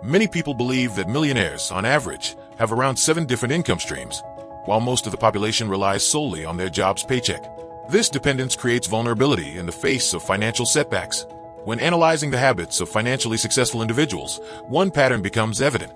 Many people believe that millionaires, on average, have around 7 different income streams, while most of the population relies solely on their job's paycheck. This dependence creates vulnerability in the face of financial setbacks. When analyzing the habits of financially successful individuals, one pattern becomes evident: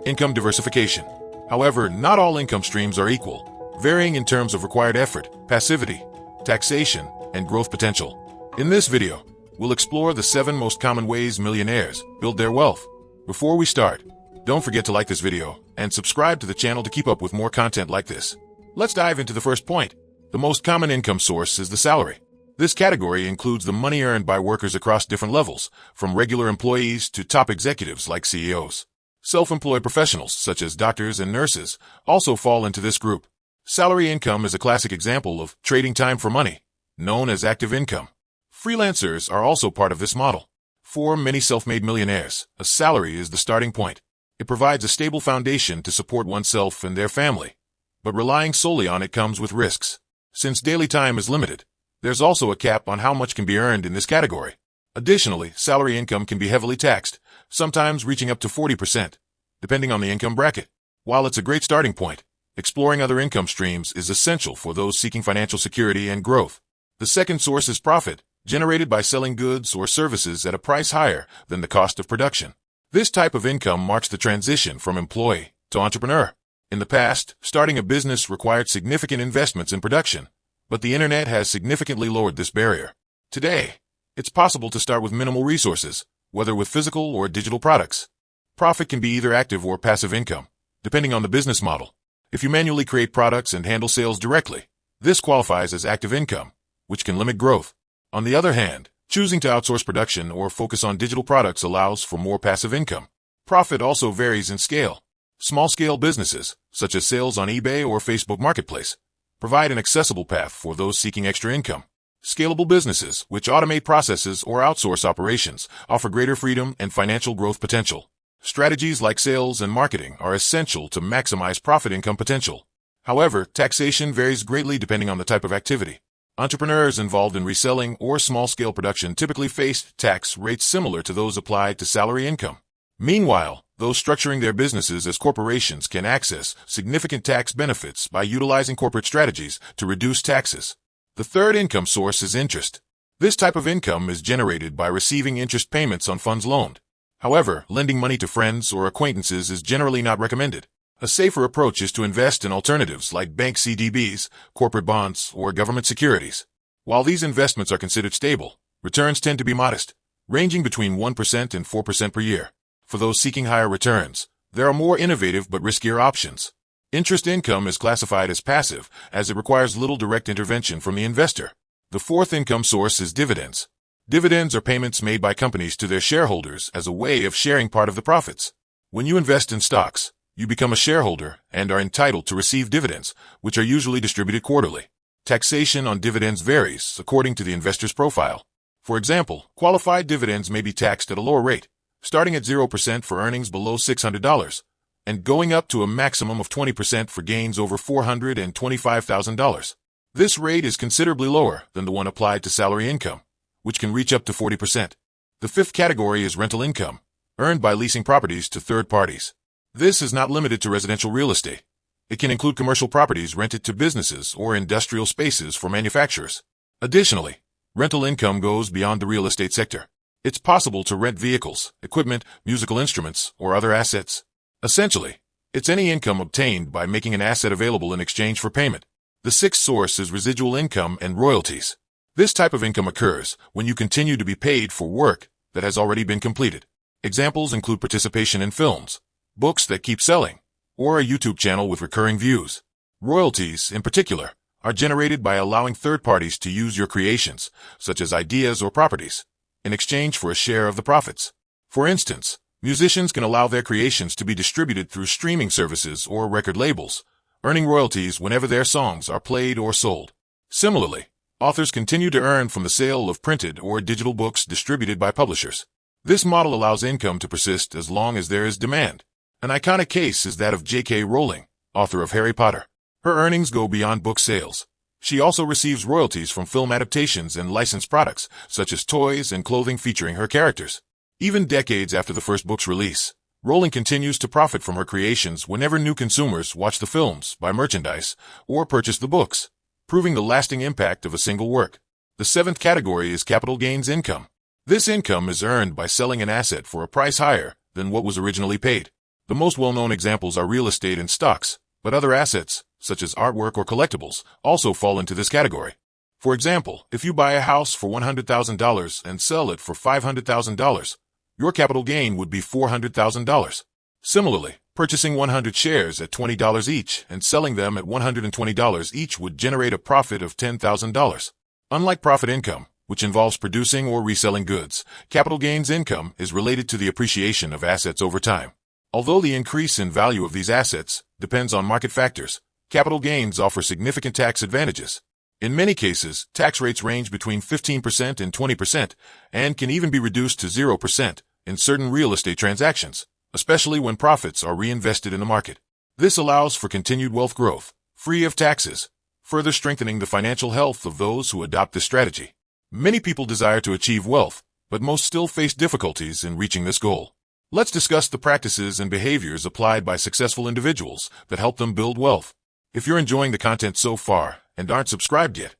income diversification. However, not all income streams are equal, varying in terms of required effort, passivity, taxation, and growth potential. In this video, we'll explore the 7 most common ways millionaires build their wealth. Before we start, don't forget to like this video and subscribe to the channel to keep up with more content like this. Let's dive into the first point. The most common income source is the salary. This category includes the money earned by workers across different levels, from regular employees to top executives like CEOs. Self-employed professionals, such as doctors and nurses, also fall into this group. Salary income is a classic example of trading time for money, known as active income. Freelancers are also part of this model. For many self-made millionaires, a salary is the starting point. It provides a stable foundation to support oneself and their family. But relying solely on it comes with risks. Since daily time is limited, there's also a cap on how much can be earned in this category. Additionally, salary income can be heavily taxed, sometimes reaching up to 40%, depending on the income bracket. While it's a great starting point, exploring other income streams is essential for those seeking financial security and growth. The second source is profit, generated by selling goods or services at a price higher than the cost of production. This type of income marks the transition from employee to entrepreneur. In the past, starting a business required significant investments in production, but the internet has significantly lowered this barrier. Today, it's possible to start with minimal resources, whether with physical or digital products. Profit can be either active or passive income, depending on the business model. If you manually create products and handle sales directly, this qualifies as active income, which can limit growth. On the other hand, choosing to outsource production or focus on digital products allows for more passive income. Profit also varies in scale. Small-scale businesses, such as sales on eBay or Facebook Marketplace, provide an accessible path for those seeking extra income. Scalable businesses, which automate processes or outsource operations, offer greater freedom and financial growth potential. Strategies like sales and marketing are essential to maximize profit income potential. However, taxation varies greatly depending on the type of activity. Entrepreneurs involved in reselling or small-scale production typically face tax rates similar to those applied to salary income. Meanwhile, those structuring their businesses as corporations can access significant tax benefits by utilizing corporate strategies to reduce taxes. The third income source is interest. This type of income is generated by receiving interest payments on funds loaned. However, lending money to friends or acquaintances is generally not recommended. A safer approach is to invest in alternatives like bank CDBs, corporate bonds, or government securities. While these investments are considered stable, returns tend to be modest, ranging between 1% and 4% per year. For those seeking higher returns, there are more innovative but riskier options. Interest income is classified as passive, as it requires little direct intervention from the investor. The fourth income source is dividends. Dividends are payments made by companies to their shareholders as a way of sharing part of the profits. When you invest in stocks, you become a shareholder and are entitled to receive dividends, which are usually distributed quarterly. Taxation on dividends varies according to the investor's profile. For example, qualified dividends may be taxed at a lower rate, starting at 0% for earnings below $600, and going up to a maximum of 20% for gains over $425,000. This rate is considerably lower than the one applied to salary income, which can reach up to 40%. The fifth category is rental income, earned by leasing properties to third parties. This is not limited to residential real estate. It can include commercial properties rented to businesses or industrial spaces for manufacturers. Additionally, rental income goes beyond the real estate sector. It's possible to rent vehicles, equipment, musical instruments, or other assets. Essentially, it's any income obtained by making an asset available in exchange for payment. The sixth source is residual income and royalties. This type of income occurs when you continue to be paid for work that has already been completed. Examples include participation in films, books that keep selling, or a YouTube channel with recurring views. Royalties, in particular, are generated by allowing third parties to use your creations, such as ideas or properties, in exchange for a share of the profits. For instance, musicians can allow their creations to be distributed through streaming services or record labels, earning royalties whenever their songs are played or sold. Similarly, authors continue to earn from the sale of printed or digital books distributed by publishers. This model allows income to persist as long as there is demand. An iconic case is that of J.K. Rowling, author of Harry Potter. Her earnings go beyond book sales. She also receives royalties from film adaptations and licensed products, such as toys and clothing featuring her characters. Even decades after the first book's release, Rowling continues to profit from her creations whenever new consumers watch the films, buy merchandise, or purchase the books, proving the lasting impact of a single work. The seventh category is capital gains income. This income is earned by selling an asset for a price higher than what was originally paid. The most well-known examples are real estate and stocks, but other assets, such as artwork or collectibles, also fall into this category. For example, if you buy a house for $100,000 and sell it for $500,000, your capital gain would be $400,000. Similarly, purchasing 100 shares at $20 each and selling them at $120 each would generate a profit of $10,000. Unlike profit income, which involves producing or reselling goods, capital gains income is related to the appreciation of assets over time. Although the increase in value of these assets depends on market factors, capital gains offer significant tax advantages. In many cases, tax rates range between 15% and 20% and can even be reduced to 0% in certain real estate transactions, especially when profits are reinvested in the market. This allows for continued wealth growth, free of taxes, further strengthening the financial health of those who adopt this strategy. Many people desire to achieve wealth, but most still face difficulties in reaching this goal. Let's discuss the practices and behaviors applied by successful individuals that help them build wealth. If you're enjoying the content so far and aren't subscribed yet,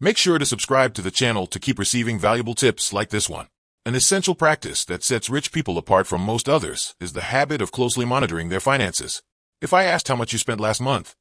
make sure to subscribe to the channel to keep receiving valuable tips like this one. An essential practice that sets rich people apart from most others is the habit of closely monitoring their finances. If I asked how much you spent last month,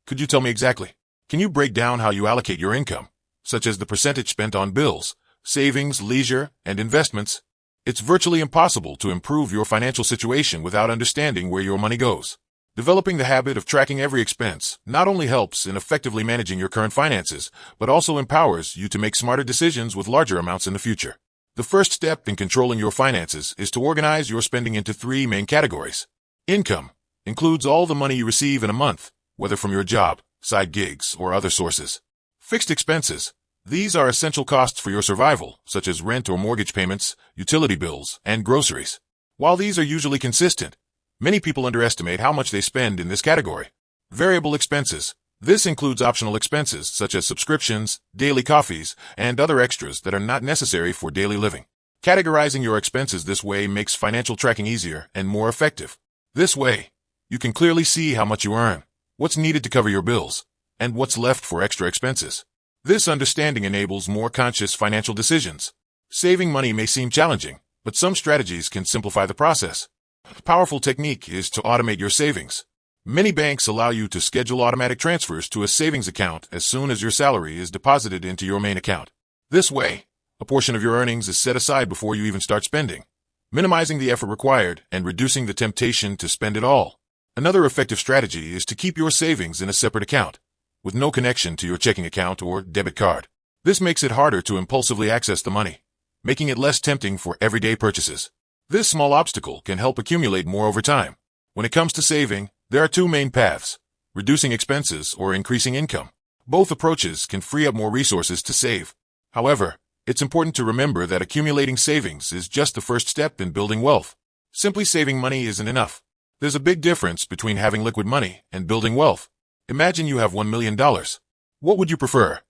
could you tell me exactly? Can you break down how you allocate your income, such as the percentage spent on bills, savings, leisure, and investments? It's virtually impossible to improve your financial situation without understanding where your money goes. Developing the habit of tracking every expense not only helps in effectively managing your current finances, but also empowers you to make smarter decisions with larger amounts in the future. The first step in controlling your finances is to organize your spending into three main categories. Income includes all the money you receive in a month, whether from your job, side gigs, or other sources. Fixed expenses. These are essential costs for your survival, such as rent or mortgage payments, utility bills, and groceries. While these are usually consistent, many people underestimate how much they spend in this category. Variable expenses. This includes optional expenses such as subscriptions, daily coffees, and other extras that are not necessary for daily living. Categorizing your expenses this way makes financial tracking easier and more effective. This way, you can clearly see how much you earn, what's needed to cover your bills, and what's left for extra expenses. This understanding enables more conscious financial decisions. Saving money may seem challenging, but some strategies can simplify the process. A powerful technique is to automate your savings. Many banks allow you to schedule automatic transfers to a savings account as soon as your salary is deposited into your main account. This way, a portion of your earnings is set aside before you even start spending, minimizing the effort required and reducing the temptation to spend it all. Another effective strategy is to keep your savings in a separate account, with no connection to your checking account or debit card. This makes it harder to impulsively access the money, making it less tempting for everyday purchases. This small obstacle can help accumulate more over time. When it comes to saving, there are two main paths: reducing expenses or increasing income. Both approaches can free up more resources to save. However, it's important to remember that accumulating savings is just the first step in building wealth. Simply saving money isn't enough. There's a big difference between having liquid money and building wealth. Imagine you have $1 million. What would you prefer?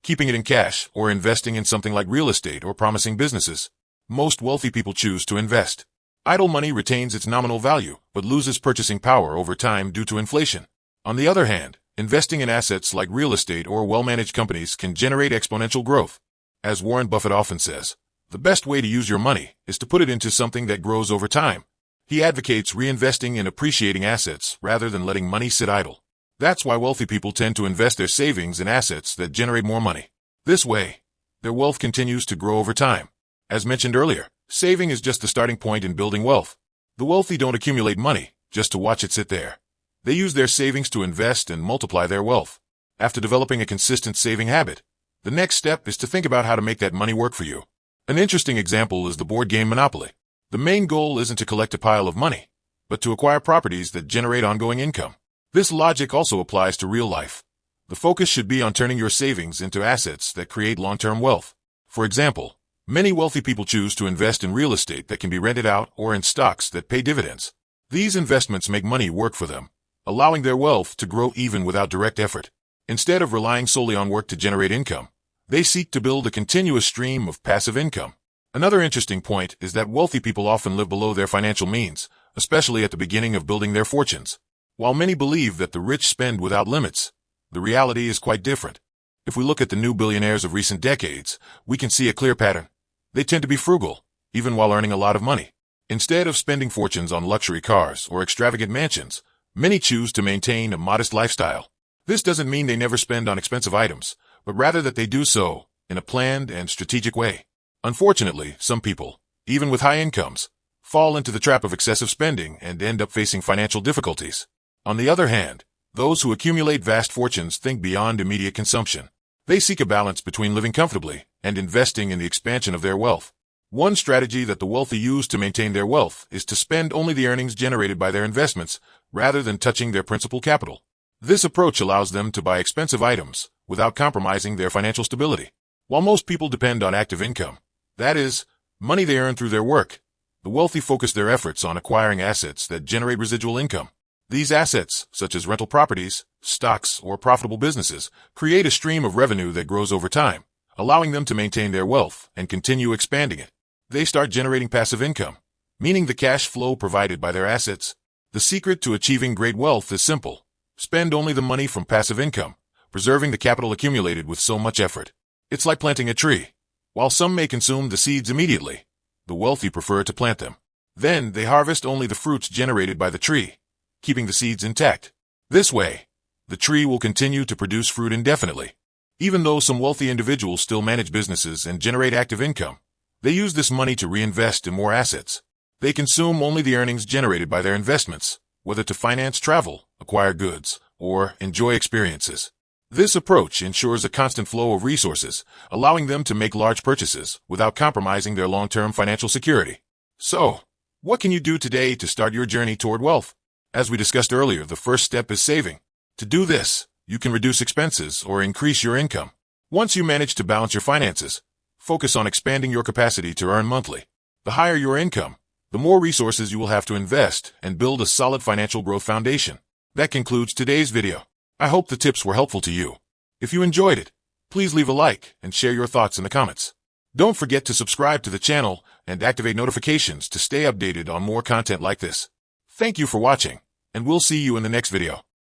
Keeping it in cash or investing in something like real estate or promising businesses? Most wealthy people choose to invest. Idle money retains its nominal value, but loses purchasing power over time due to inflation. On the other hand, investing in assets like real estate or well-managed companies can generate exponential growth. As Warren Buffett often says, the best way to use your money is to put it into something that grows over time. He advocates reinvesting in appreciating assets rather than letting money sit idle. That's why wealthy people tend to invest their savings in assets that generate more money. This way, their wealth continues to grow over time. As mentioned earlier, saving is just the starting point in building wealth. The wealthy don't accumulate money just to watch it sit there. They use their savings to invest and multiply their wealth. After developing a consistent saving habit, the next step is to think about how to make that money work for you. An interesting example is the board game Monopoly. The main goal isn't to collect a pile of money, but to acquire properties that generate ongoing income. This logic also applies to real life. The focus should be on turning your savings into assets that create long-term wealth. For example, many wealthy people choose to invest in real estate that can be rented out or in stocks that pay dividends. These investments make money work for them, allowing their wealth to grow even without direct effort. Instead of relying solely on work to generate income, they seek to build a continuous stream of passive income. Another interesting point is that wealthy people often live below their financial means, especially at the beginning of building their fortunes. While many believe that the rich spend without limits, the reality is quite different. If we look at the new billionaires of recent decades, we can see a clear pattern. They tend to be frugal, even while earning a lot of money. Instead of spending fortunes on luxury cars or extravagant mansions, many choose to maintain a modest lifestyle. This doesn't mean they never spend on expensive items, but rather that they do so in a planned and strategic way. Unfortunately, some people, even with high incomes, fall into the trap of excessive spending and end up facing financial difficulties. On the other hand, those who accumulate vast fortunes think beyond immediate consumption. They seek a balance between living comfortably and investing in the expansion of their wealth. One strategy that the wealthy use to maintain their wealth is to spend only the earnings generated by their investments rather than touching their principal capital. This approach allows them to buy expensive items without compromising their financial stability. While most people depend on active income, that is, money they earn through their work, the wealthy focus their efforts on acquiring assets that generate residual income. These assets, such as rental properties, stocks, or profitable businesses, create a stream of revenue that grows over time, allowing them to maintain their wealth and continue expanding it. They start generating passive income, meaning the cash flow provided by their assets. The secret to achieving great wealth is simple. Spend only the money from passive income, preserving the capital accumulated with so much effort. It's like planting a tree. While some may consume the seeds immediately, the wealthy prefer to plant them. Then they harvest only the fruits generated by the tree, keeping the seeds intact. This way, the tree will continue to produce fruit indefinitely. Even though some wealthy individuals still manage businesses and generate active income, they use this money to reinvest in more assets. They consume only the earnings generated by their investments, whether to finance travel, acquire goods, or enjoy experiences. This approach ensures a constant flow of resources, allowing them to make large purchases without compromising their long-term financial security. So, what can you do today to start your journey toward wealth? As we discussed earlier, the first step is saving. To do this, you can reduce expenses or increase your income. Once you manage to balance your finances, focus on expanding your capacity to earn monthly. The higher your income, the more resources you will have to invest and build a solid financial growth foundation. That concludes today's video. I hope the tips were helpful to you. If you enjoyed it, please leave a like and share your thoughts in the comments. Don't forget to subscribe to the channel and activate notifications to stay updated on more content like this. Thank you for watching, and we'll see you in the next video.